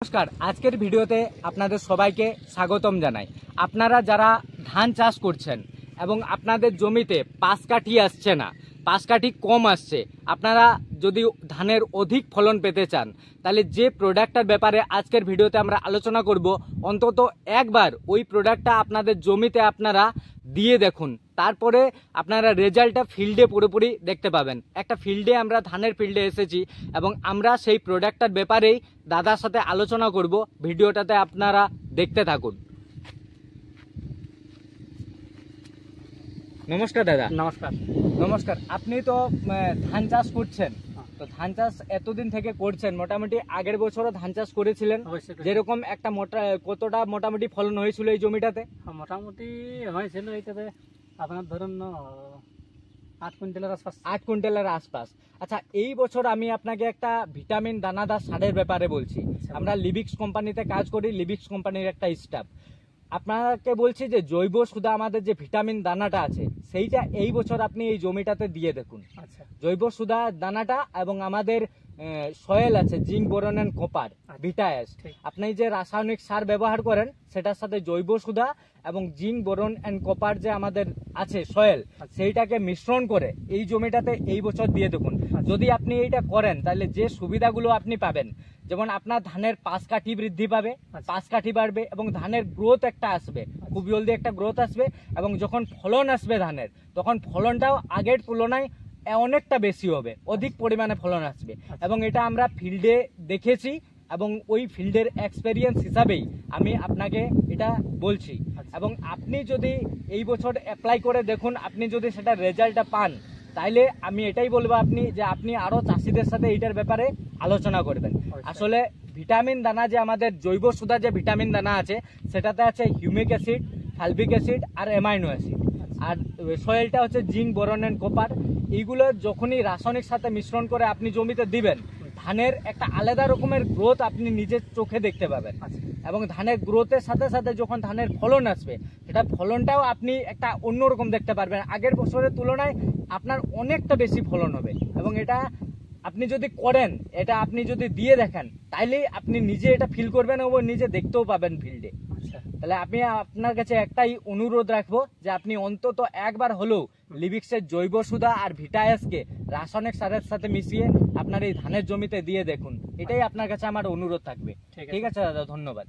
নমস্কার, আজকের ভিডিওতে আপনাদের সবাইকে স্বাগতম জানাই। আপনারা যারা ধান চাষ করছেন এবং আপনাদের জমিতে পাঁচ কাঠি আসছে না, পাঁচ কাঠি কম আসছে, আপনারা যদি ধানের অধিক ফলন পেতে চান, তাহলে যে প্রোডাক্টটার ব্যাপারে আজকের ভিডিওতে আমরা আলোচনা করব, অন্তত একবার ওই প্রোডাক্টটা আপনাদের জমিতে আপনারা দিয়ে দেখুন, তারপরে আপনারা রেজাল্টটা ফিল্ডে পুরোপুরি দেখতে পাবেন। একটা ফিল্ডে আমরা ধানের ফিল্ডে এসেছি এবং আমরা সেই প্রোডাক্টটার ব্যাপারেই দাদার সাথে আলোচনা করব। ভিডিওটাতে আপনারা দেখতে থাকুন। নমস্কার দাদা। নমস্কার। নমস্কার। আপনি তো ধান চাষ করছেন, তো ধান চাষ এতদিন থেকে করছেন, মোটামুটি আগের বছরও ধান চাষ করেছিলেন, যেরকম একটা কতটা মোটামুটি ফলন হয়েছিল এই জমিটাতে? মোটামুটি হয়েছিল এইটাতে আপনার ধরুন 8 কুইন্টালের আশপাশ। 8 কুইন্টালের আশপাশ। আচ্ছা, এই বছর আমি আপনাকে একটা ভিটামিন দানাদার সারের ব্যাপারে বলছি। আমরা লিবিক্স কোম্পানিতে কাজ করি, লিবিক্স কোম্পানির একটা স্টাফ। আপনাকে বলছি যে জৈব সুধা আমাদের যে ভিটামিন দানাটা আছে, সেইটা এই বছর আপনি এই জমিটাতে দিয়ে দেখুন। আচ্ছা, জৈব সুধা দানাটা এবং আমাদের সয়েল আছে জিঙ্ক, বোরন এন্ড কপার, ভিটাএস। আপনি যে রাসায়নিক সার ব্যবহার করেন সেটার সাথে জৈব সুধা এবং জিঙ্ক, বোরন এন্ড কপার যে আমাদের আছে সয়েল, সেইটাকে মিশ্রণ করে এই জমিটাতে এই বছর দিয়ে দেখুন। যদি আপনি এইটা করেন তাহলে যে সুবিধাগুলো আপনি পাবেন, যেমন আপনার ধানের পাঁচ কাঠি বৃদ্ধি পাবে, পাঁচ কাঠি বাড়বে এবং ধানের গ্রোথ একটা আসবে, খুব জলদি একটা গ্রোথ আসবে, এবং যখন ফলন আসবে ধানের, তখন ফলনটাও আগের তুলনায় অনেকটা বেশি হবে, অধিক পরিমাণে ফলন আসবে। এবং এটা আমরা ফিল্ডে দেখেছি এবং ওই ফিল্ডের এক্সপেরিয়েন্স হিসাবেই আমি আপনাকে এটা বলছি। এবং আপনি যদি এই বছর অ্যাপ্লাই করে দেখুন, আপনি যদি সেটা রেজাল্টটা পান, তাইলে আমি এটাই বলবো আপনি আরো চাষিদের সাথে এইটার ব্যাপারে আলোচনা করবেন। আসলে ভিটামিন দানা যে আমাদের জৈব সুধা যে ভিটামিন দানা আছে, সেটাতে আছে হিউমিক অ্যাসিড, ফ্যালবিক অ্যাসিড আর অ্যামাইনো অ্যাসিড, আর সয়েলটা হচ্ছে জিঙ্ক, বোরন এন্ড কপার। এইগুলো যখনই রাসায়নিক সাথে মিশ্রণ করে আপনি জমিতে দিবেন, ধানের একটা আলাদা রকমের গ্রোথ আপনি নিজের চোখে দেখতে পাবেন। এবং ধানের গ্রোথের সাথে সাথে যখন ধানের ফলন আসবে, সেটা ফলনটাও আপনি একটা অন্যরকম দেখতে পারবেন। আগের বছরের তুলনায় আপনার অনেকটা বেশি ফলন হবে। এবং এটা আপনি যদি করেন, এটা আপনি যদি দিয়ে দেখেন, তাইলেই আপনি নিজে এটা ফিল করবেন এবং নিজে দেখতেও পাবেন ফিল্ডে। তাহলে আমি আপনার কাছে একটাই অনুরোধ রাখবো যে আপনি অন্তত একবার হলেও লিবিক্সের জৈব সুধা আর ভিটাএসকে রাসায়নিক সারের সাথে মিশিয়ে আপনার এই ধানের জমিতে দিয়ে দেখুন। এটাই আপনার কাছে আমার অনুরোধ থাকবে। ঠিক আছে দাদা, ধন্যবাদ।